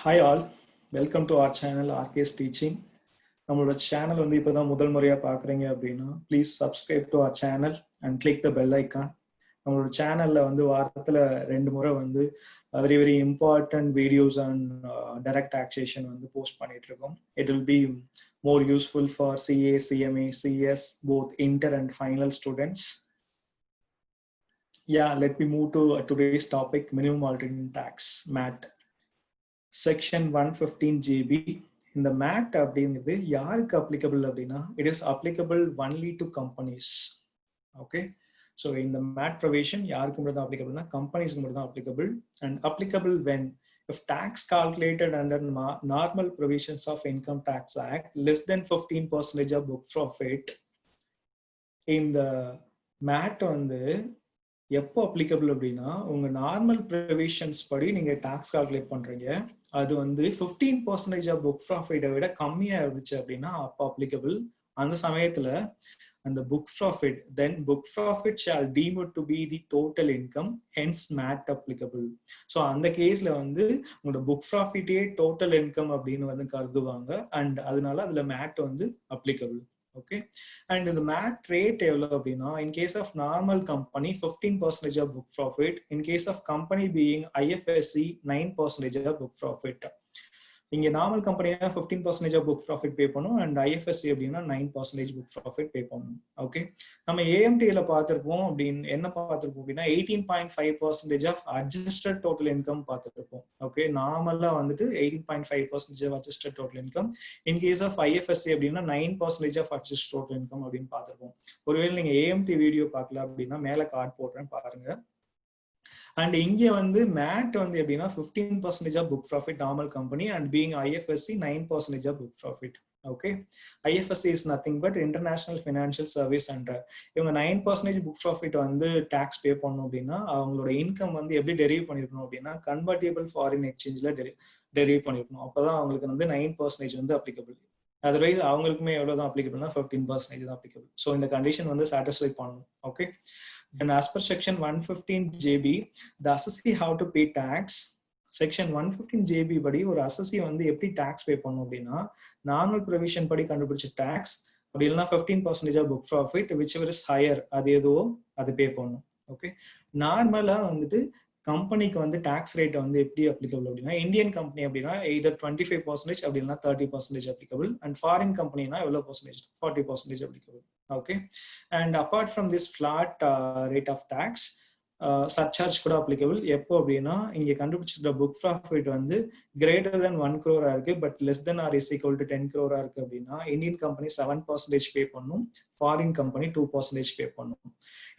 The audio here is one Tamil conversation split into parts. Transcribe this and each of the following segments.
Hi all, welcome to our channel RK's Teaching. நம்மளோட சேனல் வந்து இப்போதான் முதல் முறையா பார்க்குறீங்க அப்படின்னா please subscribe to our channel and click the bell icon. நம்மளோட சேனல்ல வந்து வாரத்துல 2 முறை வந்து very very important videos and direct taxation வந்து போஸ்ட் பண்ணிட்டு இருக்கோம். It will be more useful for CA, CMA, CS, both inter and final students. Yeah, let me move to today's topic, minimum alternate tax, MAT. Section 115GB. இந்த MAT அப்படிங்கிறது யாருக்கு applicable அப்படின்னா it is applicable only to companies. Okay, so இந்த MAT provision யாருக்கு மட்டும் தான் applicable னா கம்பெனிஸ்க்கு மட்டும் தான் applicable and applicable when if tax calculated under normal provisions of Income Tax Act less than 15% of book profit. இந்த MAT வந்து எப்போ அப்ளிகபிள் அப்படின்னா உங்க நார்மல் ப்ரொவிஷன்ஸ் படி நீங்க டாக்ஸ் கால்குலேட் பண்றீங்க, அது வந்து 15% ஆஃப் புக் ப்ராஃபிட்டை விட கம்மியா இருந்துச்சு அப்படின்னா அப்போ அப்ளிகபிள். அந்த சமயத்துல அந்த book profit then book profit shall deemed to be the total income, hence MAT applicable. So அந்த கேஸ்ல வந்து உங்களோட புக் ப்ராஃபிட்டே டோட்டல் இன்கம் அப்படின்னு வந்து கருதுவாங்க அண்ட் அதனால அதுல மேட் வந்து applicable. Okay, and in the MAT rate in case of normal company 15% of book profit, in case of company being IFSC 9% of book profit. இங்க நார்மல் கம்பெனினா 15% ஆஃப் புக் ப்ராஃபிட் பே பண்ணும் அண்ட் IFSC அப்படின்னா 9% புக் ப்ராஃபிட் பே பண்ணணும். ஓகே, நம்ம AMTல பார்த்திருப்போம் அப்படின்னு என்ன பார்த்திருப்போம் அப்படின்னா 18.5% ஆஃப் அட்ஜஸ்டட் டோட்டல் இன்கம் பார்த்துருப்போம். ஓகே, நார்மலா வந்துட்டு 18.5% of adjusted total income. In case of IFSC அப்படின்னா 9% ஆஃப் அட்ஜஸ்ட் டோட்டல் இன்கம் அப்படின்னு பார்த்திருப்போம். ஒருவேளை நீங்க AMT வீடியோ பார்க்கல அப்படின்னா மேல கார்டு போடுறேன் பாருங்க. And இங்க வந்து MAT வந்து எப்படின்னா 15% of book profit normal company and being IFSC 9% of book profit. Okay, IFSC is nothing but International Financial Service Center. இவங்க 9% book profit வந்து tax pay பண்ணணும் அப்படின்னா அவங்களோட இன்கம் வந்து எப்படி டெரிவ் பண்ணிருக்கணும் அப்படின்னா கன்வெர்ட்டிபிள் ஃபாரின் எக்ஸ்சேஞ்சில் டெரிவ் பண்ணிருக்கணும். அப்போதான் அவங்களுக்கு வந்து 9% வந்து அப்ளிகபிள். அதர்வைஸ் அவங்களுக்குமே எவ்வளவுதான் அப்ளிகபிள்னா 15% தான் அப்ளிகபிள். ஸோ இந்த கண்டிஷன் வந்து சாட்டிஸ்ஃபை பண்ணணும். Okay, then as per section 115JB the assessee have to pay tax. section 115JB படி ஒரு assessee வந்து எப்படி tax pay பண்ணணும் அப்படின்னா நார்மல் ப்ரொவிஷன் படி கண்டுபிடிச்ச tax அப்படி இல்லைன்னா 15% of book profit whichever is higher அது எதுவோ அது பே பண்ணணும். ஓகே, நார்மலா வந்துட்டு கம்பெனிக்கு வந்து டாக்ஸ் ரேட் வந்து எப்படி அப்ளிகபிள் அப்படின்னா இந்தியன் கம்பெனி அப்படின்னா either 25% அப்படி இல்லைன்னா 30% அப்ளிகபிள் அண்ட் ஃபாரின் கம்பெனினா எவ்வளவு percentage 40% applicable. Okay, and apart from this flat rate of tax, surcharge கூட applicable. எப்போ அப்படின்னா இங்க கண்டுபிடிச்சிருக்க புக் ப்ராஃபிட் வந்து greater than 1 crore இருக்கு but less than or is equal to 10 crore இருக்கு அப்படின்னா இந்தியன் கம்பெனி 7% பே பண்ணும், ஃபாரின் கம்பெனி 2% பே பண்ணும்.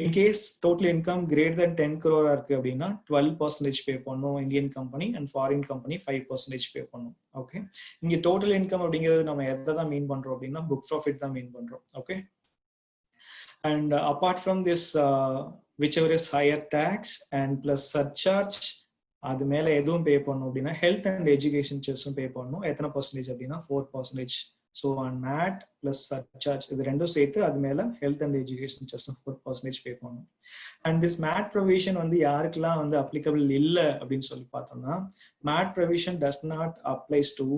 In case total income greater than 10 crore இருக்கு அப்படின்னா 12% பே பண்ணும் Indian company and foreign company 5% pay பண்ணும். ஓகே, இங்க டோட்டல் இன்கம் அப்படிங்கிறது நம்ம எதை தான் மீன் பண்றோம் அப்படின்னா புக் ப்ராஃபிட் தான் மீன் பண்றோம். Okay, and apart from this whichever is higher tax and plus surcharge அது மேல எதுவும் பே பண்ணணும் அப்படின்னா ஹெல்த் அண்ட் எஜுகேஷன் செஸ்ஸும் பே பண்ணணும். எத்தனை பர்சன்டேஜ் அப்படின்னா 4%. So on MAT plus surcharge இது ரெண்டும் சேர்த்து அது மேல ஹெல்த் அண்ட் எஜுகேஷன் செஸ்ஸும் 4% பே பண்ணணும். அண்ட் திஸ் MAT ப்ரொவிஷன் வந்து யாருக்கெல்லாம் வந்து அப்ளிகபிள் இல்லை அப்படின்னு சொல்லி பார்த்தோம்னா MAT provision does not applies to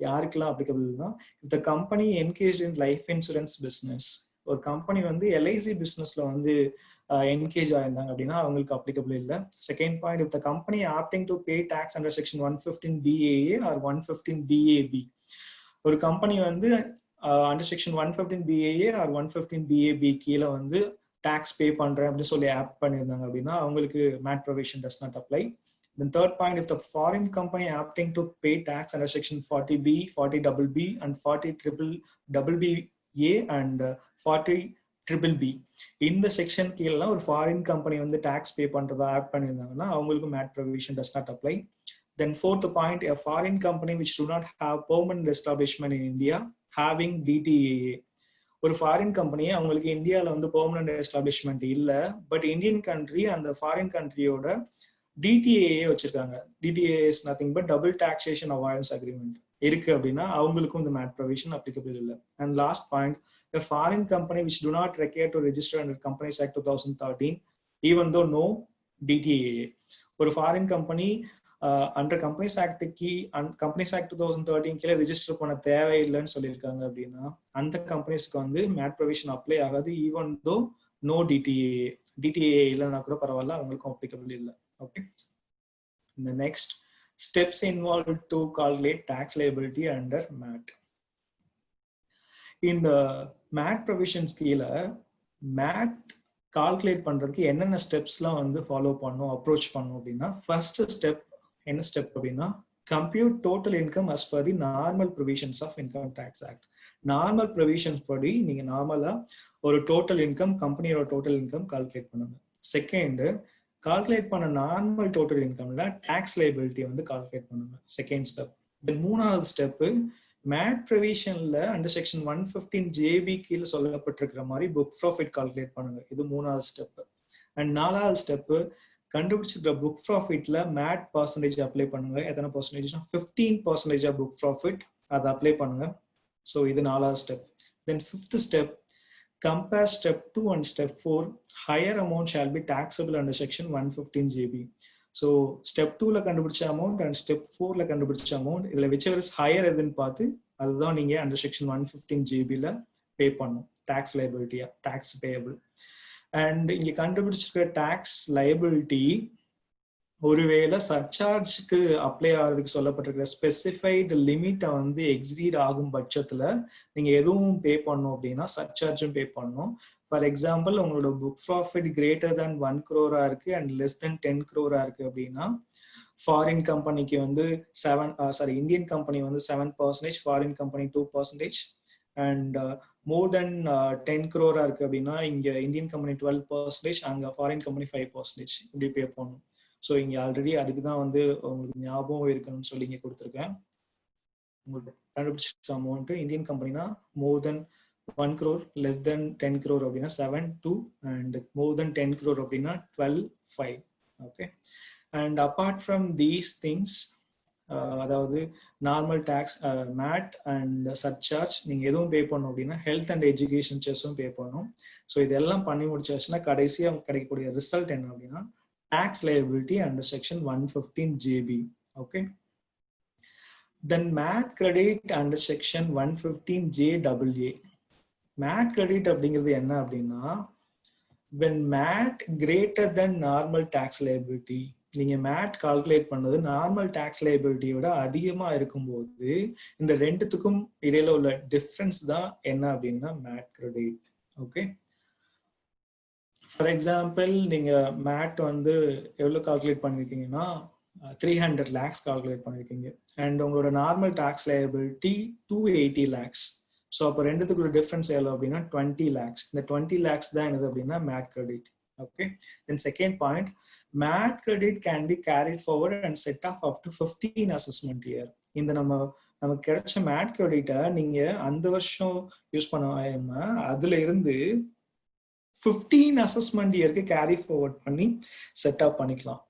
யாருக்கெல்லாம் அப்ளிகபிள்னா if the company engaged in life insurance business. ஒரு கம்பெனி வந்து LIC பிசினஸ்ல வந்து என்கேஜ் ஆயிருந்தாங்க அப்படின்னா அவங்களுக்கு அப்ளிகபிள் இல்லை. Second point, if the company opting to pay tax under section 115BAA or 115BAB. ஒரு கம்பெனி வந்து under section 115BAA or 115BAB கீழே வந்து டாக்ஸ் பே பண்றேன் அப்படின்னு சொல்லி ஆப் பண்ணியிருந்தாங்க அப்படின்னா அவங்களுக்கு MAT provision does not apply. Then third point, if the foreign company opting to pay tax under section 40B, 40BB and 40BBB A and 40BBB இந்த செக்ஷன் கீழே ஒரு ஃபாரின் கம்பெனி வந்து டாக்ஸ் பே பண்றதா ஆட் பண்ணியிருந்தாங்கன்னா அவங்களுக்கு MAT provision does not apply. Then fourth point, a foreign company which do not have permanent establishment in India having DTAA. ஒரு ஃபாரின் கம்பெனி அவங்களுக்கு இந்தியாவில் வந்து பெர்மனன்ட் எஸ்டாப்ளிஷ்மெண்ட் இல்லை பட் இந்தியன் கண்ட்ரி அந்த ஃபாரின் கண்ட்ரியோட DTAA வச்சிருக்காங்க. DTAA is nothing but double taxation avoidance agreement இருக்கு அப்படின்னா அவங்களுக்கும் இந்த MAT provision applicable இல்லை. And last point, a foreign company which do not require to register under Companies Act 2013 even though no DTAA. ஒரு foreign company under companies act companies act 2013 கீழே ரிஜிஸ்டர் பண்ண தேவையில்லைன்னு சொல்லியிருக்காங்க அப்படின்னா அந்த கம்பெனிஸ்க்கு வந்து மேட் ப்ரொவிஷன் அப்ளை ஆகாது. ஈவன் தோ நோ டிடிஏ இல்லைன்னா கூட பரவாயில்ல, அவங்களுக்கும் அப்ளிகபிள் இல்லை. ஓகே, இந்த next steps involve to calculate tax liability under MAT. இந்த மேட் ப்ரொவிஷன்ஸ் கீழே மேட் கால்குலேட் பண்றதுக்கு என்னென்ன ஸ்டெப்ஸ்லாம் வந்து ஃபாலோ பண்ணும் அப்ரோச் பண்ணும் அப்படின்னா, ஃபர்ஸ்ட் ஸ்டெப் என்ன ஸ்டெப் அப்படின்னா, compute total income as per the normal provisions of income tax act. Normal provisions படி நீங்க நார்மலா ஒரு டோட்டல் இன்கம், கம்பெனியோட டோட்டல் இன்கம் கால்குலேட் பண்ணுங்க. செகண்ட், கால்குலேட் பண்ண நார்மல் டோட்டல் இன்கம்ல டாக்ஸ் லைபிலிட்டி வந்து கால்குலேட் பண்ணுங்க. Second step. தென் மூணாவது ஸ்டெப், மேட் ப்ரொவிஷன்ல அண்டர் செக்ஷன் 115 JB கீழே சொல்லப்பட்டிருக்கிற மாதிரி புக் ப்ராஃபிட் கால்குலேட் பண்ணுங்க. இது மூணாவது ஸ்டெப். அண்ட் நாலாவது ஸ்டெப், கண்டுபிடிச்சிருக்கிற புக் ப்ராஃபிட்ல மேட் பர்சன்டேஜ் அப்ளை பண்ணுங்க. எத்தனை பர்சன்டேஜ்? 15% ஆஃப் புக் ப்ராஃபிட் அதை அப்ளை பண்ணுங்க. ஸோ இது நாலாவது step. Then fifth step, compare step 2 and step 4. Higher amount shall be taxable under section 115 JB. So step 2ல கண்டுபிடிச்ச amount and step 4ல கண்டுபிடிச்ச amount, இதுல whichever is higher எதுன்னு பார்த்து அதுதான் நீங்க under section 115 JBல பே பண்ணும் tax liability, tax payable. And இங்க கண்டுபிடிச்சிருக்கிற tax liability ஒருவேளை சர்சார்ஜுக்கு அப்ளை ஆகிறதுக்கு சொல்லப்பட்டிருக்கிற ஸ்பெசிஃபைடு லிமிட்டை வந்து எக்ஸீட் ஆகும் பட்சத்துல நீங்க எதுவும் பே பண்ணணும் அப்படின்னா சர்சார்ஜும் பே பண்ணணும். ஃபார் எக்ஸாம்பிள், உங்களோட book profit greater than 1 crore இருக்கு அண்ட் லெஸ் தென் 10 crore இருக்கு அப்படின்னா, ஃபாரின் கம்பெனிக்கு வந்து இந்தியன் கம்பெனி வந்து 7%, foreign company 2%, and more then 10 crore இருக்கு அப்படின்னா இங்க இந்தியன் கம்பெனி 12%, அங்க ஃபாரின் கம்பெனி 5% இப்படி பே பண்ணணும். ஸோ இங்கே ஆல்ரெடி அதுக்கு தான் வந்து உங்களுக்கு ஞாபகம் இருக்கணும்னு சொல்லி இங்கே கொடுத்துருக்கேன். உங்களுக்கு கண்டுபிடிச்ச அமௌண்ட் இந்தியன் கம்பெனினா மோர் தென் 1 crore, லெஸ் தென் 10 crore அப்படின்னா 7.2, அண்ட் மோர் தென் 10 crore அப்படின்னா 12.5. Okay, and apart from these things, அதாவது normal tax, MAT and surcharge நீங்கள் எதுவும் பே பண்ணணும் அப்படின்னா ஹெல்த் அண்ட் எஜுகேஷன் செஸ்ஸும் பே பண்ணணும். ஸோ இதெல்லாம் பண்ணி முடிச்சாச்சுன்னா கடைசியாக கிடைக்கக்கூடிய ரிசல்ட் என்ன அப்படின்னா tax liability under section 115 JB. Okay, then MAT credit under section 115 JAA. MAT credit அப்படிங்கிறது என்ன அப்படின்னா, when MAT greater than normal tax liability, நீங்க MAT கால்குலேட் பண்ணது நார்மல் டாக்ஸ் லைபிலிட்டி விட அதிகமா இருக்கும்போது இந்த ரெண்டுத்துக்கும் இடையில உள்ள டிஃபரன்ஸ் தான் என்ன அப்படின்னா MAT credit. Okay, for example நீங்க மேட் வந்து எவ்வளோ கால்குலேட் பண்ணிருக்கீங்கன்னா 300 lakhs கால்குலேட் பண்ணிருக்கீங்க அண்ட் உங்களோட normal tax liability 280 lakhs. So அப்போ ரெண்டுத்துக்குள்ள டிஃபரன்ஸ் எவ்வளோ அப்படின்னா 20 lakhs. இந்த 20 lakhs தான் என்னது அப்படின்னா MAT credit. Okay, then second point, MAT credit can be carried forward and set off up to 15 assessment year. இந்த நமக்கு கிடைச்ச மேட் கிரெடிட்டை நீங்க அந்த வருஷம் யூஸ் பண்ணாம அதுல இருந்து 15 அசஸ்மெண்ட் இயருக்கு கேரி ஃபார்வர்ட் பண்ணி செட் அப் பண்ணிக்கலாம்.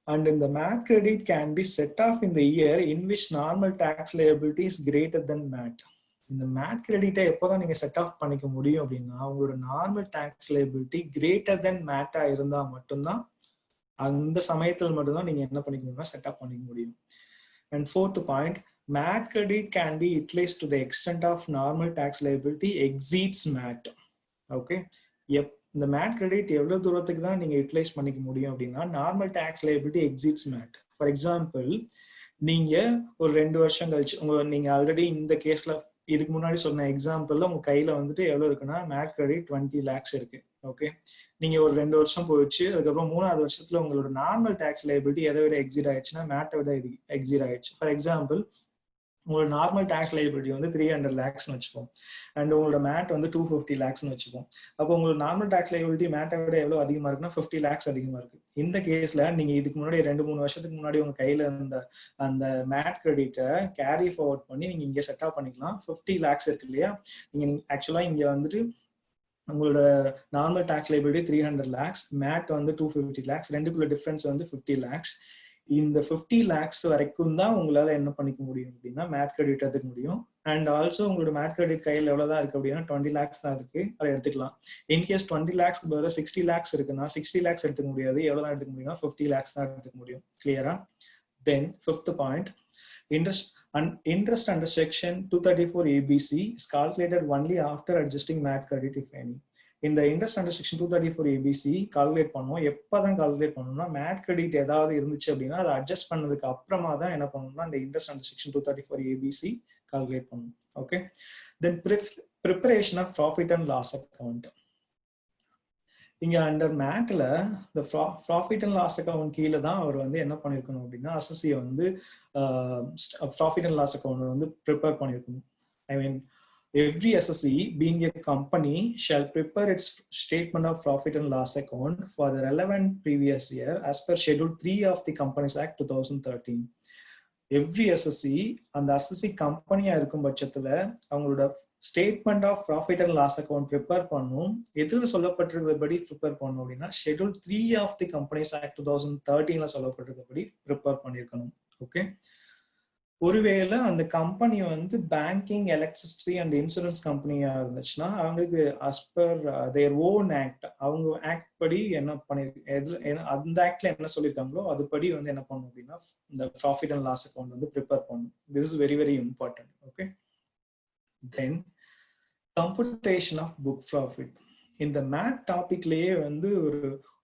அண்ட் இந்த MAT credit can be set off in the year in which normal tax liability is greater then MAT. இந்த மேட் கிரெடிட்டை எப்போதான் நீங்க செட் ஆஃப் பண்ணிக்க முடியும் அப்படின்னா உங்களோட normal tax liability greater then மேட்டா இருந்தா மட்டும்தான், அந்த சமயத்தில் மட்டும்தான் நீங்க என்ன பண்ணிக்க முடியும்னா செட் அப் பண்ணிக்க முடியும். And fourth point, MAT credit can be utilised to the extent of normal tax liability exceeds MAT. Okay, இந்த மேட் கிரெடிட் எவ்வளவு தூரத்துக்கு தான் நீங்க யூட்டிலைஸ் பண்ணிக்க முடியும் அப்படின்னா normal tax liability exceeds MAT. For example, நீங்க ஒரு 2 வருஷம் கழிச்சு நீங்க ஆல்ரெடி இந்த கேஸ்ல இதுக்கு முன்னாடி சொன்ன எக்ஸாம்பிள்ல உங்க கையில வந்துட்டு எவ்வளவு இருக்குன்னா மேட் கிரெடிட் 20 lakhs இருக்கு. ஓகே, நீங்க ஒரு 2 வருஷம் போயிடுச்சு, அதுக்கப்புறம் 3வது வருஷத்துல உங்களோட நார்மல் டாக்ஸ் லைபிலிட்டி எதை விட எக்ஸிட் ஆயிடுச்சுன்னா மேட்டை விட எக்ஸிட் ஆயிடுச்சு. ஃபார் எக்ஸாம்பிள், உங்களோட நார்மல் டாக்ஸ் லைபிலிட்டி வந்து 300 lakhsன்னு வச்சுப்போம் அண்ட் உங்களோட மேட் வந்து 250 lakhsன்னு வச்சுப்போம். அப்போ உங்களோட நார்மல் டாக்ஸ் லைபிலிட்டி மேட்டை விட எவ்வளவு அதிகமா இருக்குன்னா 50 lakhs அதிகமா இருக்கு. இந்த கேஸ்ல நீங்க இதுக்கு முன்னாடி 2-3 வருஷத்துக்கு முன்னாடி உங்க கையில இருந்த அந்த மேட் கிரெடிட்டை கேரி ஃபார்வர்ட் பண்ணி நீங்க இங்க செட் அப் பண்ணிக்கலாம். 50 lakhs இருக்கு இல்லையா, நீங்க ஆக்சுவலா இங்க வந்துட்டு உங்களோட normal tax liability 300 lakhs, MAT வந்து 250 lakhs, ரெண்டுக்குள்ள டிஃபரன்ஸ் வந்து 50 lakhs. இந்த 50 lakhs வரைக்கும் தான் உங்களால என்ன பண்ணிக்க முடியும் அப்படின்னா மேட் கிரெடிட் எடுத்துக்க முடியும். அண்ட் ஆல்சோ உங்களோட மேட் கிரெடிட் கையில் எவ்வளவுதான் இருக்கு அப்படின்னா 20 lakhs தான் இருக்கு, அதை எடுத்துக்கலாம். இன்கேஸ் 20 lakhs பதிலாக 60 lakhs இருக்குன்னா 60 lakhs எடுத்துக்க முடியாது, எவ்வளவுதான் எடுத்துக்க முடியும்னா 50 lakhs தான் எடுத்துக்க முடியும். கிளியரா? Then fifth point, interest under section 234 ABC is calculated only after adjusting MAT credit if any. இந்த interest under section 234 ABC calculate பண்ணுவோம். எப்போதான் கால்குலேட் பண்ணணும்னா மேட் கிரெடிட் ஏதாவது இருந்துச்சு அப்படின்னா அதை அட்ஜஸ்ட் பண்ணதுக்கு அப்புறமா தான் என்ன பண்ணணும்னா இந்த interest under section 234 ABC calculate பண்ணணும். Okay. Then preparation of profit and loss account. இங்க அண்டர் மேட்ல இந்த ப்ராஃபிட் அண்ட் லாஸ் அக்கௌண்ட் கீழே தான் அவர் வந்து என்ன பண்ணிருக்கணும் அப்படின்னா அசஸியை வந்து ப்ராஃபிட் அண்ட் லாஸ் அக்கௌண்ட் வந்து ப்ரிப்பேர் பண்ணிருக்கணும். ஐ மீன் every SSE being a company shall prepare its statement of profit and loss account for the relevant previous year as per schedule 3 of the Companies Act 2013. Every SSE அந்த SSE கம்பெனியா இருக்கும் பட்சத்துல அவங்களோட statement of profit and loss account prepare பண்ணும். எதுல சொல்லப்பட்டிருக்கிறபடி ப்ரிப்பேர் பண்ணணும் அப்படின்னா schedule 3 of the companies act 2013ல சொல்லப்பட்டிருக்கிறபடி ப்ரிப்பேர் பண்ணியிருக்கணும். ஓகே. ஒருவேளை அந்த கம்பெனி வந்து பேங்கிங், எலக்ட்ரிசிட்டி அண்ட் இன்சூரன்ஸ் கம்பெனியா இருந்துச்சுன்னா அவங்களுக்கு as per their own act, அவங்க ஆக்ட் படி என்ன பண்ணிருக்கு, அந்த ஆக்ட்ல என்ன சொல்லியிருக்காங்களோ அதுபடி வந்து என்ன பண்ணணும் அப்படின்னா இந்த ப்ராஃபிட் அண்ட் லாஸ் அக்கௌண்ட் வந்து ப்ரிப்பேர் பண்ணணும். This is very very important. Okay. Then computation of book profit. இந்த மேட் டாபிக்லயே வந்து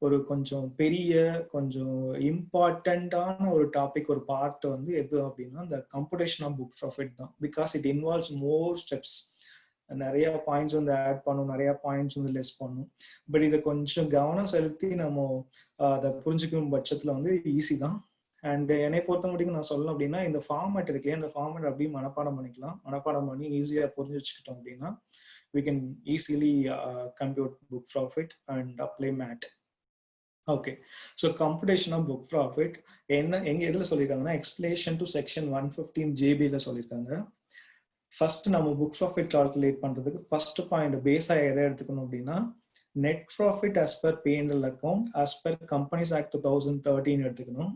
ஒரு கொஞ்சம் பெரிய கொஞ்சம் இம்பார்ட்டண்டான ஒரு டாபிக், ஒரு பார்ட் வந்து எது அப்படின்னா இந்த கம்ப்யூட்டேஷன் ஆஃப் புக் ப்ராஃபிட் தான். Because it involves more steps. நிறைய பாயிண்ட்ஸ் வந்து ஆட் பண்ணும், நிறைய பாயிண்ட்ஸ் வந்து லெஸ் பண்ணும். பட் இதை கொஞ்சம் கவனம் செலுத்தி நம்ம அதை புரிஞ்சுக்கும் பட்சத்துல வந்து ஈஸி தான். அண்ட் என்னை பொறுத்த முடியும் நான் சொல்லணும் அப்படின்னா இந்த ஃபார்மேட் இருக்குல்லையா, இந்த ஃபார்மேட் அப்படியே மனப்பாடம் பண்ணிக்கலாம். மனப்பாடம் பண்ணி ஈஸியாக புரிஞ்சு வச்சுக்கிட்டோம் அப்படின்னா we can easily compute book profit and apply MAT. Okay, so computation of book profit என்ன எங்க எதுல சொல்லிருக்காங்கன்னா எக்ஸ்பிளேஷன் டு செக்ஷன் 115 JB ல சொல்லிருக்காங்க. ஃபர்ஸ்ட் நம்ம புக் ப்ராஃபிட் கால்குலேட் பண்றதுக்கு ஃபர்ஸ்ட் பாயிண்ட் பேஸா எதை எடுத்துக்கணும் அப்படின்னா net profit as per P&L account as per Companies Act 2013 எடுத்துக்கணும்.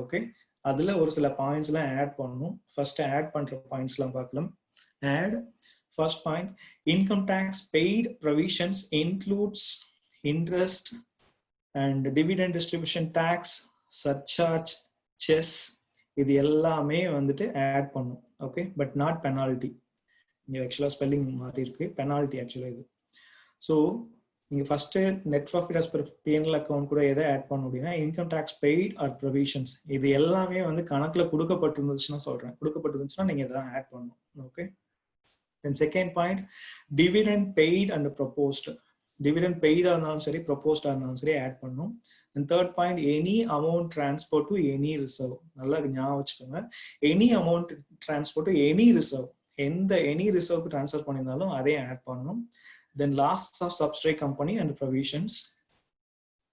ஓகே. அதுல ஒரு சில பாயிண்ட்ஸ் எல்லாம் ஆட் பண்ணணும். ஃபர்ஸ்ட் ஆட் பண்ற பாயிண்ட்ஸ் எல்லாம் பார்க்கலாம். Add first point, income tax paid provisions includes interest and dividend distribution tax, surcharge, cess, இது எல்லாமே வந்துட்டு ஆட் பண்ணும். ஓகே. But not penalty. இங்க ஆக்சுவலா ஸ்பெல்லிங் மாறி இருக்கு, பெனால்டி ஆக்சுவலா இது. ஸோ நீங்க first net profit as per P&L account கூட எதை ஆட் பண்ணும் அப்படின்னா income tax paid or provisions, இது எல்லாமே வந்து கணக்குல கொடுக்கப்பட்டிருந்துச்சுன்னா சொல்றேன், கொடுக்கப்பட்டிருந்துச்சுன்னா நீங்க இதான் ஆட் பண்ணணும். Okay. Then second point, dividend paid and proposed. Dividend paid ஆனாலும் சரி, proposed ஆனாலும் சரி ஆட் பண்ணும். And third point, any amount transfer to any reserve. நல்லா ஞாபகம் வச்சுக்கோங்க. Any amount transfer to any reserve. எந்த any reserve transfer பண்ணியிருந்தாலும் அதையும் ஆட் பண்ணணும். Then losses of subsidiary company and provisions.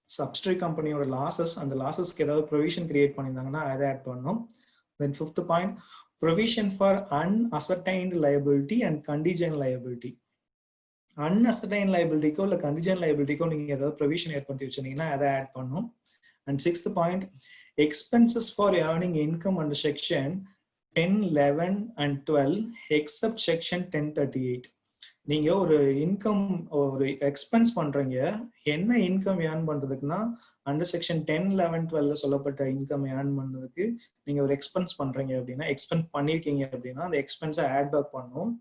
Subsidiary companyயோட losses, அந்த lossesக்கு ஏதாவது provision create பண்ணியிருந்தாங்கன்னா அதை ஆட் பண்ணணும். Then fifth point, provision for unascertained liability and contingent liability. Unascertained liability ko இல்ல contingent liability ko நீங்க ஏதாவது provision ஏற்படுத்தி வச்சிருந்தீங்கன்னா அதை ஆட் பண்ணும். And sixth point, expenses for earning income under section 10, 11 and 12 except section 1038. நீங்க ஒரு இன்கம் ஒரு எக்ஸ்பென்ஸ் பண்றீங்க, என்ன இன்கம் ஏர்ன் பண்றதுக்குன்னா அண்டர் செக்ஷன் 10, 11, 12 சொல்லப்பட்ட இன்கம் ஏர்ன் பண்றதுக்கு நீங்க ஒரு எக்ஸ்பென்ஸ் பண்றீங்க அப்படின்னா எக்ஸ்பென்ஸ் பண்ணிருக்கீங்க அப்படின்னா அந்த எக்ஸ்பென்ஸை ஆட் பேக் பண்ணும்.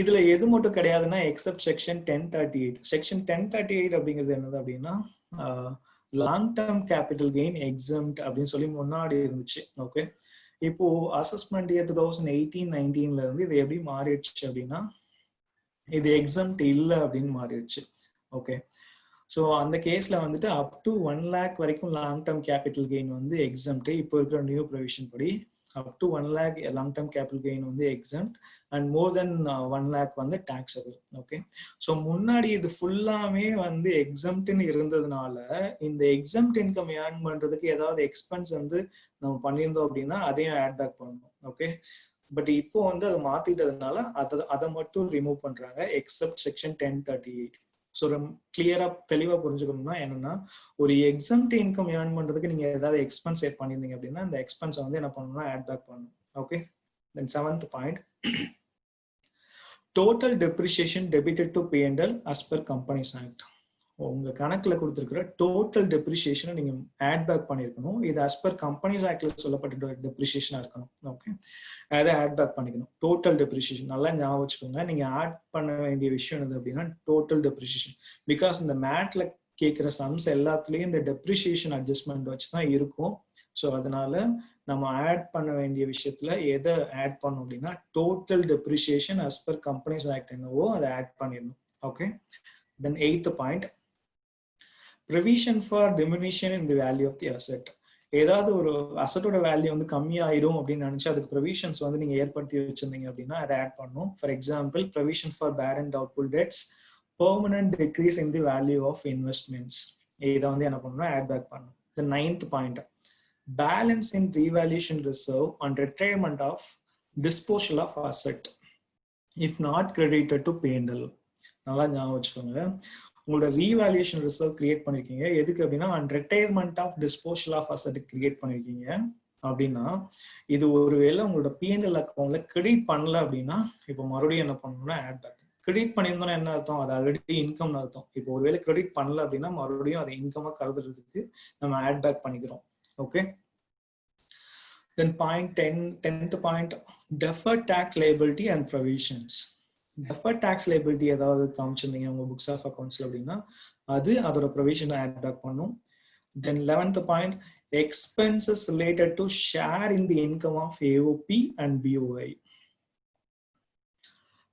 இதுல எது மட்டும் கிடையாதுன்னா எக்ஸப்ட் செக்ஷன் 1038. செக்ஷன் 1038 அப்படிங்கிறது என்னது அப்படின்னா long term capital gain exempt அப்படின்னு சொல்லி முன்னாடி இருந்துச்சு. ஓகே. இப்போ அசஸ்மெண்ட் இயர் 2018-19ல இருந்து இது எப்படி மாறிடுச்சு அப்படின்னா இது எக்ஸம்ட் இல்லை அப்படின்னு மாறிடுச்சு. ஓகே. ஸோ அந்த கேஸ்ல வந்துட்டு அப் டு 1 lakh வரைக்கும் லாங் டேர்ம் கேபிட்டல் கெயின் வந்து எக்ஸம்ட். இப்போ இருக்கிற நியூ ப்ரொவிஷன் படி up to 1 lakh long term capital gain வந்து exempt and more than 1 lakh வந்து taxable. ஓகே. ஸோ முன்னாடி இது ஃபுல்லாமே வந்து எக்ஸம்ட்னு இருந்ததுனால இந்த எக்ஸம்ட் இன்கம் ஏர்ன் பண்றதுக்கு ஏதாவது எக்ஸ்பென்ஸ் வந்து நம்ம பண்ணியிருந்தோம் அப்படின்னா அதையும் ஆட் பேக் பண்ணணும். ஓகே. பட் இப்போ வந்து அதை மாத்திட்டதுனால அதை மட்டும் ரிமூவ் பண்றாங்க எக்ஸப்ட் செக்ஷன் 1038. ஸோ கிளியரா தெளிவா புரிஞ்சுக்கணும்னா என்னன்னா ஒரு எக்ஸம்ட் இன்கம் ஏர்ன் பண்றதுக்கு நீங்க ஏதாவது எக்ஸ்பென்ஸ் ஏட் பண்ணிருந்தீங்க அப்படின்னா அந்த எக்ஸ்பென்ஸை வந்து என்ன பண்ணணும்னா ஆட் பேக் பண்ணணும். Okay. Then seventh point, total depreciation debited to P&L as per Companies Act. உங்க கணக்குல கொடுத்திருக்கிற டோட்டல் டெப்ரிசியேஷனை நீங்க ஆட் பேக் பண்ணிருக்கணும். இது as per கம்பெனிஸ் ஆக்ட்ல சொல்லப்பட்ட டெப்ரிசியேஷனா இருக்கணும். ஓகே, அதை ஆட் பேக் பண்ணிக்கணும். டோட்டல் டெப்ரிசியேஷன் நல்லா ஞாபகம் வச்சுக்கோங்க. நீங்க ஆட் பண்ண வேண்டிய விஷயம் என்னது அப்படின்னா டோட்டல் டெப்ரிசியேஷன். பிகாஸ் இந்த மேட்ல கேட்கிற சம்ஸ் எல்லாத்துலயும் இந்த டெப்ரிசியேஷன் அட்ஜஸ்ட்மெண்ட் வச்சு தான் இருக்கும். ஸோ அதனால நம்ம ஆட் பண்ண வேண்டிய விஷயத்துல எதை ஆட் பண்ணணும் அப்படின்னா total depreciation as per companies act என்னவோ அதை ஆட் பண்ணிடணும். Okay, then 8th point, provision for diminution in the value of the asset. ஏதாவது ஒரு அசட்டோட வேல்யூ வந்து கம்மியாயிடும் அப்படின்னு நினைச்சு அதுக்கு ப்ரொவிஷன்ஸ் வந்து நீங்க ஏற்படுத்தி வச்சிருந்தீங்க அப்படின்னா அதை ஆட் பண்ணணும். For example, provision for bad and doubtful debts, permanent decrease in the value of investments, இதை வந்து என்ன பண்ணணும், ஆட் பேக் பண்ணணும். The 9th point, balance in revaluation reserve and retirement of disposal of asset if not credited to P&L. நல்லா ஞாபகம் வச்சுக்கோங்க. உங்களோட ரீவேல்யூஷன் ரிசர்வ் கிரியேட் பண்ணிருக்கீங்க எதுக்கு அப்படின்னா and retirement of disposal of asset create பண்ணிருக்கீங்க அப்படின்னா இது ஒருவேளை உங்களோட P&L அக்கௌண்ட்ல கிரெடிட் பண்ணல அப்படின்னா இப்போ மறுபடியும் என்ன பண்ணணும்னா ஆட் பேக். கிரெடிட் பண்ணியிருந்தோம்னா என்ன அர்த்தம், அது ஆல்ரெடி இன்கம்னு அர்த்தம். இப்போ ஒருவேளை கிரெடிட் பண்ணல அப்படின்னா மறுபடியும் அதை இன்கமா கருதுறதுக்கு நம்ம ஆட் பேக் பண்ணிக்கிறோம். Okay, then point 10th point, deferred tax liability and provisions. deferred tax liability ஏதாவது காமிச்சிருந்தீங்க உங்க books of accounts அப்படின்னா அது அதோட provision add back பண்ணும். Then 11th point, expenses related to share in the income of AOP and BOI.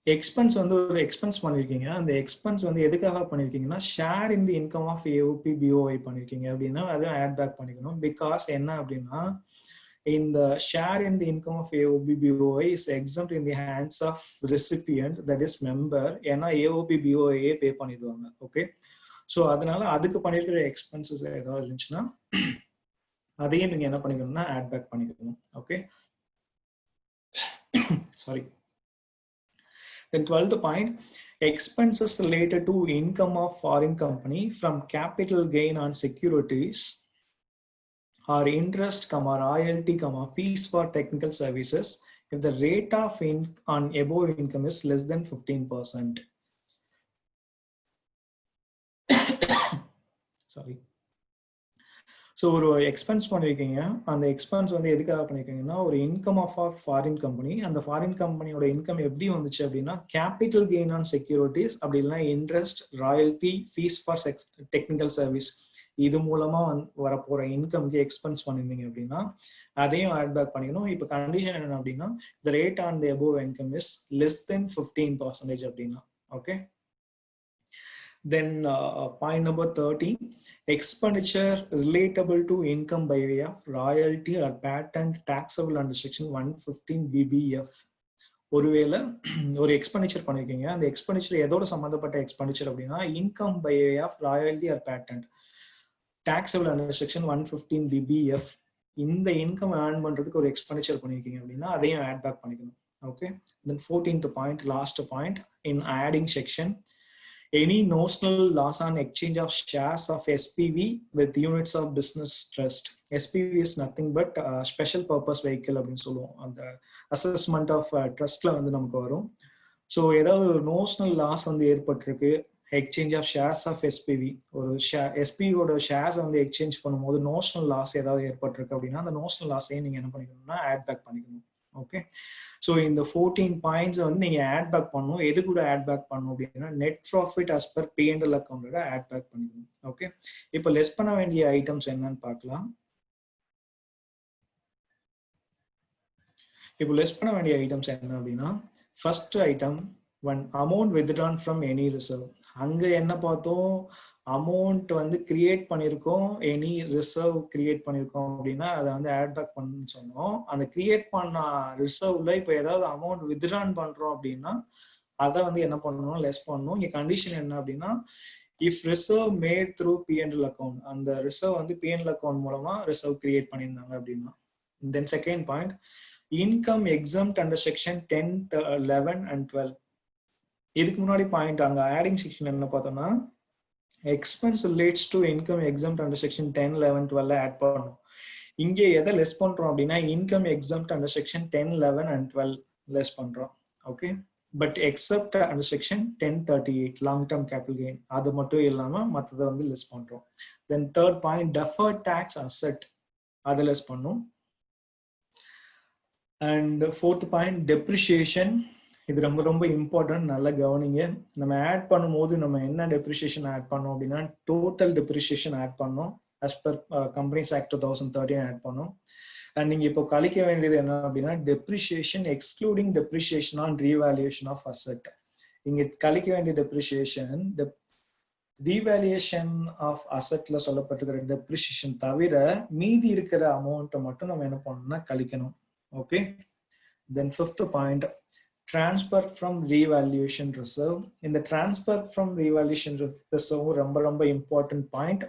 Expense வந்து ஒரு எக்ஸ்பென்ஸ் பண்ணிருக்கீங்க. அந்த எக்ஸ்பென்ஸ் வந்து எதுக்காக பண்ணிருக்கீங்கன்னா share in the income of AOP BOI பண்ணிருக்கீங்க அப்படின்னா அதை ஆட் பேக் பண்ணிக்கணும். பிகாஸ் என்ன அப்படின்னா இந்த share in the income of AOP BOI is exempt in the hands of recipient, that is member. ஏன்னா AOP BOI பே பண்ணிடுவாங்க. ஓகே, ஸோ அதனால அதுக்கு பண்ணிருக்கிற எக்ஸ்பென்சஸ் ஏதாவது இருந்துச்சுன்னா அதையும் நீங்க என்ன பண்ணிக்கணும்னா ஆட் பேக் பண்ணிக்கணும். Okay, sorry. Then 12th point, expenses related to income of foreign company from capital gain on securities or interest, royalty, fees for technical services if the rate of on above income is less than 15%. Sorry. So ஒரு எக்ஸ்பென்ஸ் பண்ணியிருக்கீங்க. அந்த எக்ஸ்பென்ஸ் வந்து எதுக்காக பண்ணியிருக்கீங்கன்னா ஒரு income of or foreign company. அந்த ஃபாரின் கம்பெனியோட இன்கம் எப்படி வந்துச்சு அப்படின்னா கேபிட்டல் கெயின் ஆன் செக்யூரிட்டிஸ், அப்படி இல்லைன்னா interest, royalty, fees for technical service, இது மூலமா வரப்போற இன்கம்க்கு எக்ஸ்பென்ஸ் பண்ணியிருந்தீங்க அப்படின்னா அதையும் ஆட் பேக் பண்ணிக்கணும். இப்போ கண்டிஷன் என்ன அப்படின்னா the rate on the above income is less than 15% அப்படின்னா. Okay, then point number 13, expenditure relatable to income by way of royalty or patent taxable under section 115 BBF. ஒருவேளை ஒரு எக்ஸ்பெண்டிச்சர் பண்ணிருக்கீங்க, அந்த எக்ஸ்பெண்டிச்சர் எதோட சம்பந்தப்பட்ட எக்ஸ்பெண்டிச்சர் அப்படின்னா income by way of royalty or patent taxable under section 115 BBF. இந்த இன்கம் ஏர்ன் பண்றதுக்கு ஒரு எக்ஸ்பெண்டிச்சர் பண்ணிருக்கீங்க அப்படின்னா அதையும் ஆட் பேக் பண்ணிக்கணும். Okay, then 14th point, last point in adding section, any notional loss on exchange of shares of SPV with units of business trust. SPV is nothing but special purpose vehicle அப்படின்னு சொல்லுவோம். அந்த அசஸ்மெண்ட் ஆஃப் ட்ரஸ்ட்ல வந்து நமக்கு வரும். ஸோ ஏதாவது ஒரு நோஷனல் லாஸ் வந்து ஏற்பட்டிருக்கு exchange of shares of SPV, ஒரு எஸ்பிவியோட ஷேர்ஸ் வந்து எக்ஸ்சேஞ்ச் பண்ணும்போது நோஷனல் லாஸ் ஏதாவது ஏற்பட்டிருக்கு அப்படின்னா அந்த நோஷனல் லாஸையும் நீங்க என்ன பண்ணிக்கணும்னா ஆட் பேக் பண்ணிக்கணும். ஓகே, ஸோ இந்த 14 பாயிண்ட்ஸ் வந்து நீங்க ஆட் பேக் பண்ணணும். எது கூட ஆட் பேக் பண்ணணும் அப்படின்னா net profit as per P&L அக்கௌண்டோட ஆட் பேக் பண்ணிக்கணும். ஓகே, இப்போ லெஸ் பண்ண வேண்டிய ஐட்டம்ஸ் என்னன்னு பார்க்கலாம். இப்போ லெஸ் பண்ண வேண்டிய ஐட்டம்ஸ் என்ன அப்படின்னா first item when amount withdrawn from any reserve. அங்க என்ன பார்த்தோம், அமௌண்ட் வந்து கிரியேட் பண்ணியிருக்கோம், எனி ரிசர்வ் கிரியேட் பண்ணியிருக்கோம் அப்படின்னா அதை வந்து ஆட் பேக் பண்ணணும்னு சொன்னோம். அந்த கிரியேட் பண்ண ரிசர்வ்ல இப்போ ஏதாவது அமௌண்ட் வித்ட்ரான் பண்றோம் அப்படின்னா அதை வந்து என்ன பண்ணணும், லெஸ் பண்ணணும். இங்க கண்டிஷன் என்ன அப்படின்னா if reserve mat through P&L account, அந்த ரிசர்வ் வந்து P&L அக்கௌண்ட் மூலமா ரிசர்வ் கிரியேட் பண்ணியிருந்தாங்க அப்படின்னா. தென் second point, income exempt under section 10, 11 and 12. இதுக்கு முன்னாடி பாயிண்ட் அங்க ஆடிங் செக்ஷன் என்ன பார்த்தோம்னா expense relates to income exempt under section 10, 11, 12 add பண்ணணும். இங்கே எதை லெஸ் பண்றோம் அப்படின்னா income exempt under section 10, 11 and 12 less பண்றோம். Okay, but except under section 1038 long term capital gain அது மட்டும் இல்லாமல் மற்றதை வந்து லெஸ் பண்ணுறோம். Then third point deferred tax asset அதை லெஸ் பண்ணும். அண்ட் ஃபோர்த் பாயிண்ட் டெப்ரிஷியேஷன், இது ரொம்ப ரொம்ப இம்பார்ட்டன்ட், நல்லா கவனிங்க. நம்ம ஆட் பண்ணும்போது நம்ம என்ன டெப்ரிஷியேஷன் ஆட் பண்ணோம் அப்படின்னா டோட்டல் டெப்ரிஷியேஷன் ஆட் பண்ணோம். as per companies act 2013 add பண்ணோம். அண்ட் நீங்க இப்போ கழிக்க வேண்டியது என்ன அப்படின்னா depreciation excluding depreciation on revaluation of asset. இங்க கழிக்க வேண்டிய டெப்ரிஷியேஷன் ரீவேல்யூஷன் ஆஃப் அசெட்ல சொல்லப்பட்டிருக்கிற டெப்ரிஷியேஷன் தவிர மீதி இருக்கிற அமௌண்ட்டை மட்டும் நம்ம என்ன பண்ணணும்னா கழிக்கணும். Okay. Then fifth point transfer from revaluation reserve. இந்த transfer from revaluation reserve ரொம்ப ரொம்ப important point.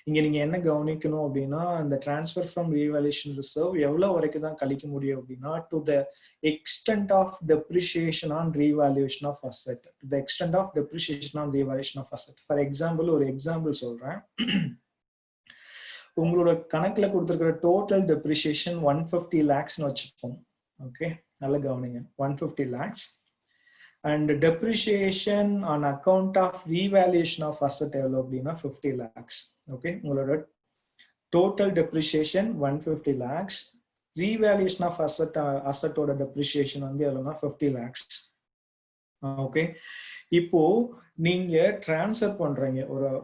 இங்க நீங்க என்ன கவனிக்கணும் அப்படின்னா இந்த transfer from revaluation reserve எவ்வளவு வரைக்கும் தான் கழிக்க முடியும் அப்படின்னா to the extent of depreciation on revaluation of asset. To the extent of depreciation on revaluation of asset. For example, ஒரு எக்ஸாம்பிள் சொல்றேன். உங்களோட கணக்குல கொடுத்திருக்கிற டோட்டல் டெப்ரிசியேஷன் 150 lakhs வச்சுப்போம். ஓகே, நல்ல கவனிங்க. 150 lakhs and depreciation on account of revaluation of asset எவ்வளவு அப்படின்னா 50 lakhs. ஓகே, உங்களோட total depreciation 150 lakhs, revaluation of assetோட டெப்ரிசியேஷன் வந்து எவ்வளவுனா 50 lakhs. ஓகே, இப்போ நீங்க டிரான்ஸ்ஃபர் பண்றீங்க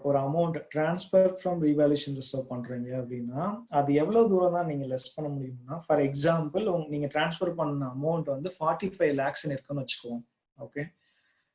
ஒரு amount transfer from revaluation reserve பண்றீங்க அப்படின்னா அது எவ்வளவு தூரம் தான் நீங்க லெஸ் பண்ண முடியும்னா ஃபார் எக்ஸாம்பிள் நீங்க டிரான்ஸ்ஃபர் பண்ண அமௌண்ட் வந்து 45 lakhs இருக்குன்னு வச்சுக்கோங்க. ஓகே,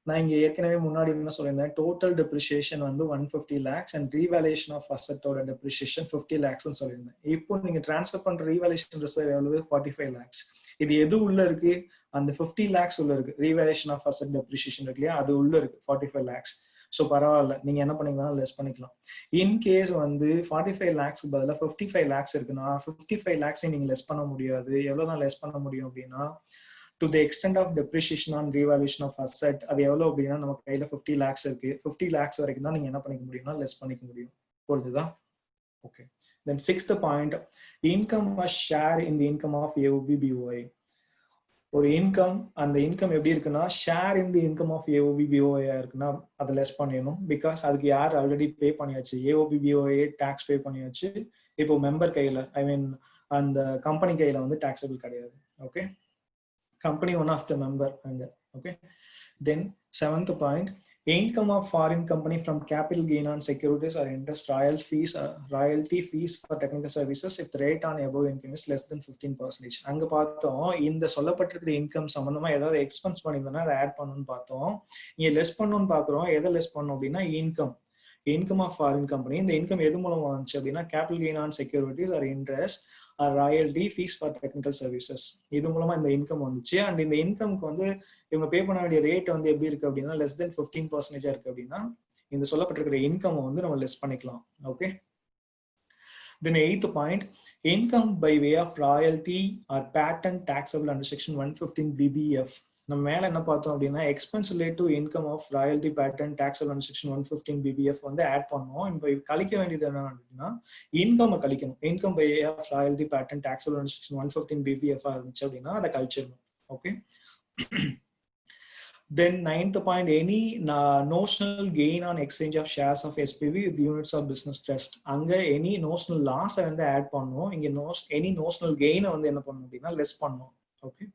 நான் இங்க ஏற்கனவே முன்னாடி என்ன சொல்லியிருந்தேன் டோட்டல் டெப்ரிசியேஷன் வந்து 150 lakhs அண்ட் ரீவேல்யூஷன் ஆஃப் அசெட்டோட டெப்ரிசியேஷன் 50 lakhs சொல்லியிருந்தேன். இப்போ நீங்க டிரான்ஸ்ஃபர் பண்ற ரீவேல்யூஷன் ரிசர்வ் எவ்வளவு 45 lakhs. இது எது உள்ள இருக்கு? அந்த 50 lakhs உள்ள இருக்கு. ரீவேல்யூஷன் ஆஃப் அசெட் டெப்ரிசியேஷன் இருக்கு இல்லையா, அது உள்ள இருக்கு 45 lakhs. ஸோ பரவாயில்ல, நீங்க என்ன பண்ணிக்கலாம் லெஸ் பண்ணிக்கலாம். இன்கேஸ் வந்து 45 lakhs பதிலாக 55 lakhs இருக்குன்னா 55 lakhs நீங்க லெஸ் பண்ண முடியாது. எவ்வளவுதான் லெஸ் பண்ண முடியும் அப்படின்னா to the extent of depreciation on revaluation of asset அது எவ்வளவு அப்படின்னா நம்ம கையில 50 lakhs இருக்கு. 50 lakhs வரைக்கும் தான் நீங்க என்ன பண்ணிக்க முடியும்னா லெஸ் பண்ணிக்க முடியும். புரியுதா? Okay. Then sixth point, income must share in the income of AOB BOI. ஒரு இன்கம், அந்த இன்கம் எப்படி இருக்குன்னா share in the income of AOP BOI இருக்குன்னா அதை லெஸ் பண்ணிடணும். பிகாஸ் அதுக்கு யார் ஆல்ரெடி பே பண்ணியாச்சு, ஏஓபி பிஓஐ டாக்ஸ் பே பண்ணியாச்சு. இப்போ மெம்பர் கையில ஐ மீன் அந்த கம்பெனி கையில வந்து டாக்ஸபிள் கிடையாது. Okay, company one of the member and okay. Then seventh point, income of foreign company from capital gain on securities or interest royalty fees for technical services if the rate on above income is less than 15%. அங்க பார்த்தோம் இந்த சொல்லப்பட்டிருக்கிற இன்கம் சம்பந்தமா ஏதாவது எக்ஸ்பென்ஸ் பண்ணியிருந்தோம்னா அதை ஆட் பண்ணணும்னு பார்த்தோம். இங்க லெஸ் பண்ணணும்னு பாக்குறோம். எதை லெஸ் பண்ணணும் அப்படின்னா இன்கம் ஆஃப் ஃபாரின் கம்பெனி. இந்த இன்கம் எது மூலமா வந்துச்சு அப்படின்னா capital gain on securities or interest or royalty fees for technical services, இது மூலமா இந்த இன்கம் வந்துச்சு. அண்ட் இந்த இன்கம்க்கு வந்து இவங்க பே பண்ண வேண்டிய ரேட் வந்து எப்படி இருக்கு அப்படின்னா லெஸ் தென் 15% இருக்கு அப்படின்னா இந்த சொல்லப்பட்டிருக்கிற இன்கம் வந்து நம்ம லெஸ் பண்ணிக்கலாம். Okay. Then eighth point, income by way of royalty or patent taxable under section 115 BBF. நம்ம மேல என்ன பார்த்தோம் அப்படின்னா expense relate to income of royalty patent taxable under section 115 BBF வந்து ஆட் பண்ணோம். இப்போ கழிக்க வேண்டியது என்ன அப்படின்னா இன்கம் கழிக்கணும். Income by of royalty patent taxable under section 115 BBF இருந்துச்சு அப்படின்னா அதை கழிச்சிடணும். ஓகே. Then ninth point, any notional gain on exchange of shares of SPV with units of business trust. அங்க any notional loss வந்து ஆட் பண்ணோம். இங்க any notional gain வந்து என்ன பண்ணணும் அப்படின்னா லெஸ் பண்ணோம். Okay.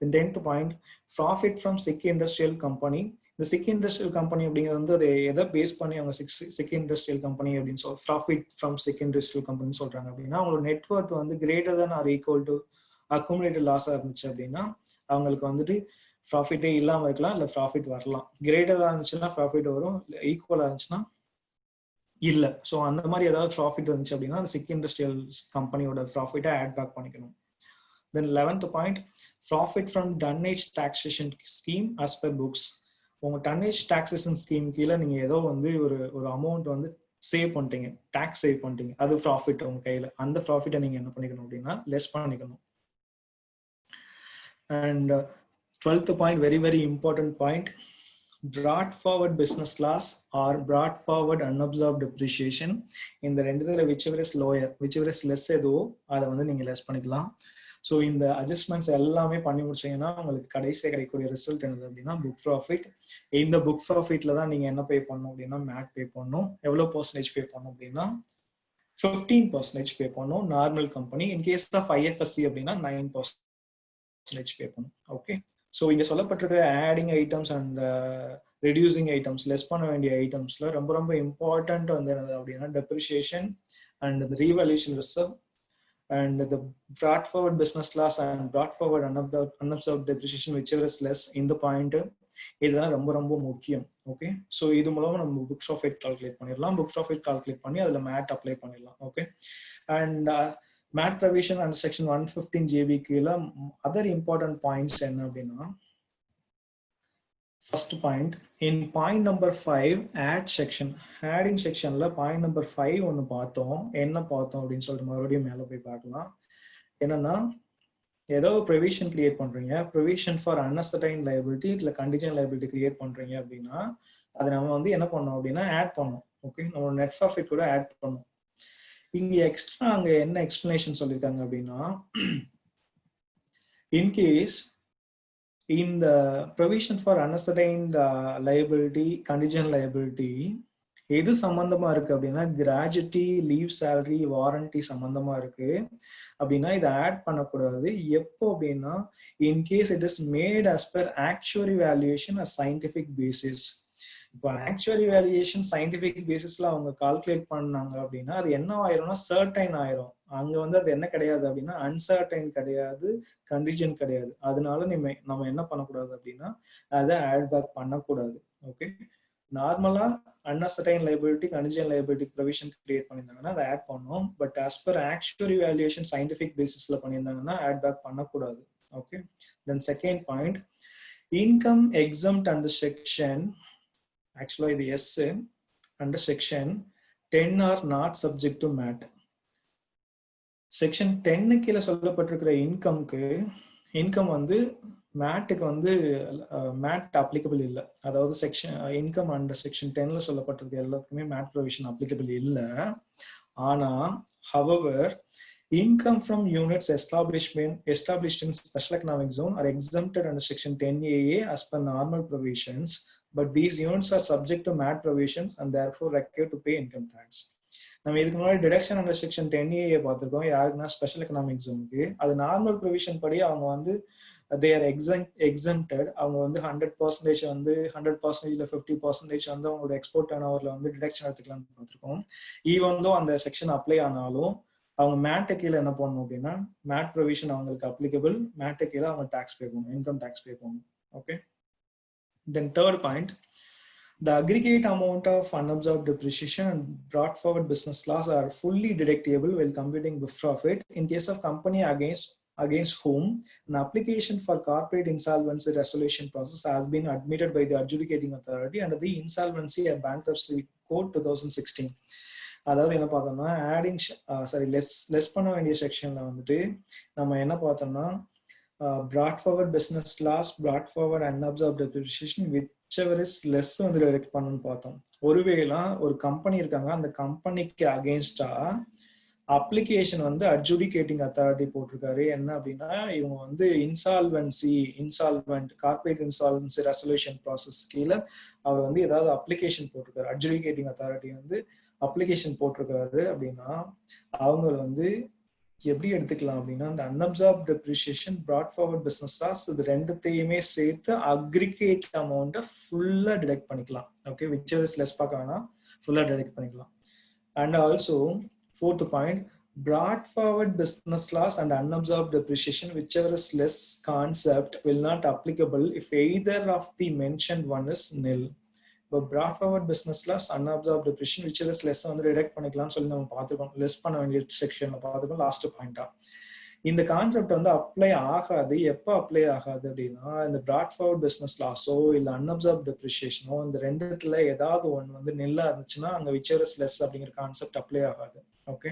Then 10th point, profit from SICK industrial company. இந்த SICK industrial company அப்படிங்கிறது வந்து அதை எதை பேஸ் பண்ணி அவங்க SICK industrial company அப்படின்னு சொல்லி profit from SICK industrial company சொல்றாங்க அப்படின்னா அவங்களோட நெட்வொர்க் வந்து greater than or equal to accumulated loss இருந்துச்சு அப்படின்னா அவங்களுக்கு வந்துட்டு ப்ராஃபிட்டே இல்லாம இருக்கலாம், இல்ல ப்ராஃபிட் வரலாம். கிரேட்டரா இருந்துச்சுன்னா ப்ராஃபிட் வரும், ஈக்குவலா இருந்துச்சுன்னா இல்ல. ஸோ அந்த மாதிரி ஏதாவது ப்ராஃபிட் இருந்துச்சு அப்படின்னா அந்த SICK industrial கம்பெனியோட ப்ராஃபிட்டை ஆட் பேக் பண்ணிக்கணும். Then 11th point, profit from tonnage taxation scheme as per books. உங்க tonnage taxation scheme கீழே நீங்க ஏதோ வந்து ஒரு அமௌண்ட் வந்து சேவ் பண்ணிட்டீங்க, டாக்ஸ் சேவ் பண்ணிட்டீங்க, அது ப்ராஃபிட் உங்க கையில. அந்த ப்ராஃபிட்டை நீங்க என்ன பண்ணிக்கணும் அப்படின்னா லெஸ் பண்ணிக்கணும். And 12th point, very very important point, brought forward business loss or brought forward unabsorbed depreciation. இந்த ரெண்டுத்துல whichever is lower, whichever is less ஏதோ அதை வந்து நீங்க லெஸ் பண்ணிக்கலாம். ஸோ இந்த அட்ஜஸ்ட்மெண்ட்ஸ் எல்லாமே பண்ணி முடிச்சீங்கன்னா உங்களுக்கு கடைசியாக கிடைக்கக்கூடிய ரிசல்ட் என்னது அப்படின்னா புக் ப்ராஃபிட். இந்த புக் ப்ராஃபிட்ல தான் நீங்க என்ன பே பண்ணணும் அப்படின்னா மேட் பே பண்ணணும். எவ்வளோ பர்சன்டேஜ் பே பண்ணணும் அப்படின்னா 15% பே பண்ணணும் normal company. In case of IFSC அப்படின்னா 9% பே பண்ணணும். ஓகே, ஸோ இங்க சொல்லப்பட்டிருக்கிற adding items and reducing items, less பண்ண வேண்டிய ஐட்டம்ஸ்ல ரொம்ப ரொம்ப இம்பார்ட்டன்ட் வந்து என்னது அப்படின்னா depreciation and the revaluation reserve and the brought forward business loss and brought forward unabsorbed depreciation whichever is less இந்த பாயிண்ட் இதெல்லாம் ரொம்ப ரொம்ப முக்கியம். ஓகே, ஸோ இது மூலமா நம்ம புக்ஸ் ஆஃப் ஃபேட் கால்குலேட் பண்ணிடலாம். புக்ஸ் ஆஃப் ஃபேட் கால்குலேட் பண்ணி அதுல மேட் அப்ளை பண்ணிடலாம். Okay, and MAT provision and section 115 JB கீழே அதர் இம்பார்ட்டன்ட் பாயிண்ட்ஸ் என்ன அப்படின்னா, first point in point number 5 add section, adding செக்ஷன்ல பாயிண்ட் நம்பர் 5 ஒன்று பார்த்தோம். என்ன பார்த்தோம் அப்படின்னு சொல்லிட்டு மறுபடியும் மேலே போய் பார்க்கலாம். என்னன்னா, ஏதோ ப்ரொவிஷன் கிரியேட் பண்றீங்க, ப்ரொவிஷன் ஃபார் அன்அசர்டைன் லைபிலிட்டி இல்லை கண்டிஜென்ட் லைபிலிட்டி கிரியேட் பண்றீங்க அப்படின்னா அதை நம்ம வந்து என்ன பண்ணோம் அப்படின்னா ஆட் பண்ணோம். ஓகே, நம்ம நெட் ப்ராஃபிட் கூட ஆட் பண்ணோம். இங்க எக்ஸ்ட்ரா அங்க என்ன எக்ஸ்பிளனேஷன் சொல்லியிருக்காங்க அப்படின்னா, இன்கேஸ் இந்த provision for unascertained liability contingent liability எது சம்பந்தமா இருக்கு அப்படின்னா கிராஜுட்டி, லீவ் சேலரி, வாரண்டி சம்பந்தமா இருக்கு அப்படின்னா இதை ஆட் பண்ணக்கூடாது. எப்போ அப்படின்னா in case it is MAT as per actuary valuation or scientific basis. இப்போ ஆக்சுவரி வேல்யூவேஷன் சயின்டிபிக் பேசிஸ்ல அவங்க கால்குலேட் பண்ணாங்க அப்படின்னா அது என்ன ஆயிரும்னா சர்டைன் ஆயிரும். அங்க வந்து அது என்ன கிடையாது அப்படின்னா அன்சர்டைன் கிடையாது, கண்டிஜென்ட் கிடையாது. அதனால நம்ம என்ன பண்ணக்கூடாது அப்படின்னா அதை ஆட் பேக் பண்ணக்கூடாது. ஓகே, நார்மலா unascertained liability contingent liability provision create பண்ணியிருந்தாங்கன்னா அதை ஆட் பண்ணோம். But as per actuary valuation scientific பேசிஸ்ல பண்ணியிருந்தாங்கன்னா ஆட் பேக் பண்ணக்கூடாது. Okay, then second point income exempt under section, ஆக்சுவலா இது yes, under section 10 are not subject to MAT. Section 10 கீழே சொல்லப்பட்டிருக்கிற இன்கம் வந்து மேட்டுக்கு வந்து மேட் அப்ளிகபிள் இல்லை. அதாவது செக்ஷன் இன்கம் அண்டர் செக்ஷன் 10ல சொல்லப்பட்டிருக்கு எல்லாத்துக்குமே மேட் ப்ரொவிஷன் அப்ளிகபிள் இல்லை. ஆனா however income from units established in special economic zone are exempted under section 10AA as per normal provisions, but these units are subject to MAT provisions and therefore required to pay income tax. நம்ம இதுக்கு முன்னாடி டிடக்ஷன் அண்டர் செக்ஷன் 10AA பார்த்துருக்கோம். யாருக்குன்னா ஸ்பெஷல் எக்கனாமிக் ஜோனுக்கு. அது நார்மல் ப்ரொவிஷன் படி அவங்க வந்து they are exempted. அவங்க வந்து 100% வந்து 100% இல்லை 50% வந்து அவங்களோட எக்ஸ்போர்ட் டர்ன் ஓவர்ல வந்து டிடக்ஷன் எடுத்துக்கலாம்னு பார்த்துருக்கோம். ஈவன் தோ அந்த செக்ஷன் அப்ளை ஆனாலும் அவங்க மேட்டு கீழே என்ன பண்ணணும் அப்படின்னா மேட் ப்ரொவிஷன் அவங்களுக்கு அப்ளிகபிள். மேட்டு கீழே அவங்க டாக்ஸ் பே பண்ணணும், இன்கம் டாக்ஸ் பே பண்ணணும். Okay, then third point the aggregate amount of unabsorbed depreciation and brought forward business loss are fully deductible while computing book profit in case of company against whom an application for corporate insolvency resolution process has been admitted by the adjudicating authority under the Insolvency and Bankruptcy Code 2016. அதாவது என்ன பார்த்தோம்னா ஆடிங் லெஸ் பண்ண வேண்டிய செக்ஷன்ல வந்துட்டு நம்ம என்ன பார்த்தோம்னா brought forward business loss, brought forward unabsorbed depreciation whichever is less வந்து டிடெக்ட் பண்ணணும்னு பார்த்தோம். ஒருவேளை ஒரு கம்பெனி இருக்காங்க, அந்த கம்பெனிக்கு அகேன்ஸ்டா அப்ளிகேஷன் வந்து அட்ஜுடிகேட்டிங் அத்தாரிட்டி போட்டிருக்காரு. என்ன அப்படின்னா இவங்க வந்து insolvent corporate insolvency resolution process கீழே அவர் வந்து ஏதாவது அப்ளிகேஷன் போட்டிருக்காரு, அட்ஜுடிகேட்டிங் அத்தாரிட்டி வந்து அப்ளிகேஷன் போட்டிருக்காரு அப்படின்னா அவங்க வந்து எப்படி எடுத்துக்கலாம் அப்படின்னா அந்த அன்அப்சார்ப்ட் depreciation, brought forward business loss இது ரெண்டுத்தையுமே சேர்த்து அக்ரிகேட் அமௌண்ட்டை ஃபுல்லா டிடெக்ட் பண்ணிக்கலாம். ஓகே, whichever is less பார்க்க வேணாம், ஃபுல்லா டிடெக்ட் பண்ணிக்கலாம். And also fourth point, brought forward business loss and unabsorbed depreciation whichever is less concept will not applicable if either of the mentioned one is nil. But brought forward business loss, unabsorbed depreciation whichever is less வந்து டிடெக்ட் பண்ணிக்கலாம்னு சொல்லி நம்ம பார்த்துக்கோம். லெஸ் பண்ண வேண்டிய செக்ஷன்ல பார்த்துக்கோம். லாஸ்ட் பாயிண்டா இந்த கான்செப்ட் வந்து அப்ளை ஆகாது. எப்போ அப்ளை ஆகாது அப்படின்னா இந்த brought forward business loss-ஓ இல்லை unabsorbed depreciation-ஓ இந்த ரெண்டுத்துல ஏதாவது ஒன்று வந்து நில்லா இருந்துச்சுன்னா அங்க whichever is less அப்படிங்கிற கான்செப்ட் அப்ளை ஆகாது. Okay,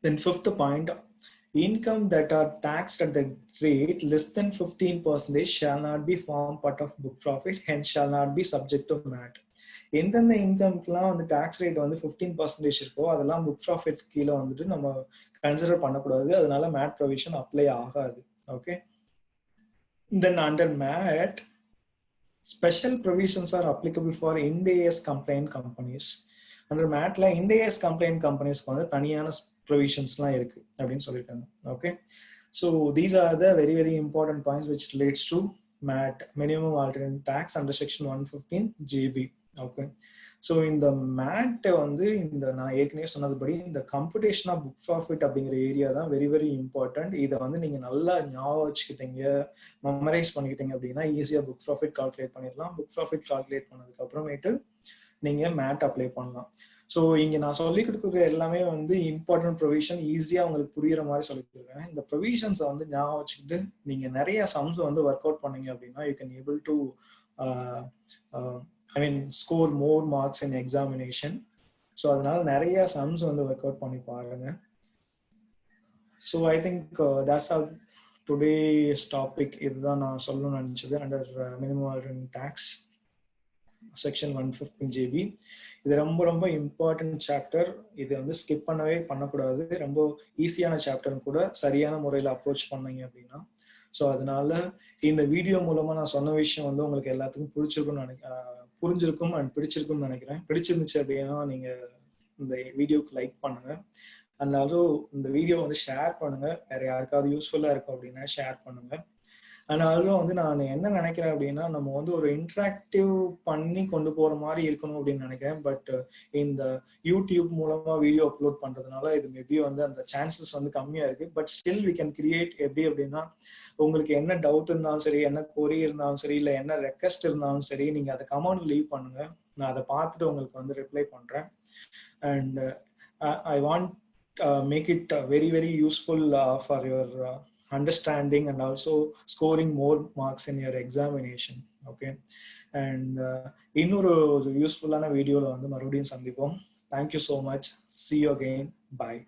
then fifth point, income that are taxed at the rate less than 15% shall not be form part of book profit, hence shall not be subject to MAT. எந்தெந்த இன்கம்க்குலாம் வந்து டாக்ஸ் ரேட் வந்து 15% இருக்கோ அதெல்லாம் புக் ப்ராஃபிட் கீழே வந்துட்டு நம்ம கன்சிடர் பண்ணக்கூடாது. அதனால மேட் ப்ரொவிஷன் அப்ளை ஆகாது. Okay. Then under MAT special provisions are applicable for Ind AS compliant companies. Under மேட்ல Ind AS compliant companiesக்கு வந்து தனியான ப்ரொவிஷன்ஸ்லாம் இருக்கு அப்படின்னு சொல்லியிருக்காங்க. Okay. So these are the very very important points which relates to MAT, minimum alternate tax under section 115 GB. Okay. So இந்த மேட் வந்து இந்த நான் ஏற்கனவே சொன்னதுபடி இந்த கம்ப்யூட்டேஷன் ஆஃப் புக் ப்ராஃபிட் அப்படிங்கிற ஏரியா தான் வெரி வெரி இம்பார்ட்டன்ட். இதை வந்து நீங்க நல்லா ஞாபகம் வச்சுக்கிட்டீங்க, மெமரைஸ் பண்ணிக்கிட்டீங்க அப்படின்னா ஈஸியாக புக் ப்ராஃபிட் கால்குலேட் பண்ணிடலாம். புக் ப்ராஃபிட் கால்குலேட் பண்ணதுக்கு அப்புறமேட்டு நீங்க மேட் அப்ளை பண்ணலாம். ஸோ இங்க நான் சொல்லி கொடுக்குற எல்லாமே வந்து இம்பார்ட்டன்ட் ப்ரொவிஷன், ஈஸியா உங்களுக்கு புரியுற மாதிரி சொல்லி கொடுக்குறேன். இந்த ப்ரொவிஷன்ஸை வந்து ஞாபகம் வச்சுக்கிட்டு நீங்க நிறைய சம்ஸ் வந்து ஒர்க் அவுட் பண்ணீங்க அப்படின்னா you can able to score more marks in examination. So அதனால நிறைய சம்ஸ் வந்து ஒர்க் அவுட் பண்ணி பாருங்க. So I think that's how today's topic. இதுதான் நான் சொல்லணும்னு நினைச்சது under minimum alternate tax section 115 GB. இது ரொம்ப ரொம்ப இம்பார்ட்டன்ட் சாப்டர். இது வந்து ஸ்கிப் பண்ணக்கூடாது. ரொம்ப ஈஸியான சாப்டர்னு கூட சரியான முறையில் அப்ரோச் பண்ணீங்க அப்படின்னா. ஸோ அதனால இந்த வீடியோ மூலமா நான் சொன்ன விஷயம் வந்து உங்களுக்கு எல்லாத்துக்கும் புரிஞ்சிருக்கும் அண்ட் பிடிச்சிருக்கும்னு நினைக்கிறேன். பிடிச்சிருந்துச்சு அப்படின்னா நீங்க இந்த வீடியோக்கு லைக் பண்ணுங்க. அதனாலும் இந்த வீடியோ வந்து ஷேர் பண்ணுங்க. வேற யாருக்காவது யூஸ்ஃபுல்லா இருக்கும் அப்படின்னா ஷேர் பண்ணுங்க. அதனாலும் வந்து நான் என்ன நினைக்கிறேன் அப்படின்னா நம்ம வந்து ஒரு இன்ட்ராக்டிவ் பண்ணி கொண்டு போற மாதிரி இருக்கணும் அப்படின்னு நினைக்கிறேன். பட் இந்த யூடியூப் மூலமா வீடியோ அப்லோட் பண்றதுனால இது மேபி வந்து அந்த சான்சஸ் வந்து கம்மியா இருக்கு. But still we can create. எப்படி அப்படின்னா உங்களுக்கு என்ன டவுட் இருந்தாலும் சரி, என்ன கொரி இருந்தாலும் சரி, இல்லை என்ன ரெக்வெஸ்ட் இருந்தாலும் சரி, நீங்க அதை கமெண்ட் லீவ் பண்ணுங்க. நான் அதை பார்த்துட்டு உங்களுக்கு வந்து ரிப்ளை பண்றேன். And I want make it very very useful for your understanding and also scoring more marks in your examination. Okay. And இன்னொரு யூஸ்ஃபுல்லான வீடியோல வந்து மறுபடியும் சந்திப்போம். Thank you so much. See you again. Bye.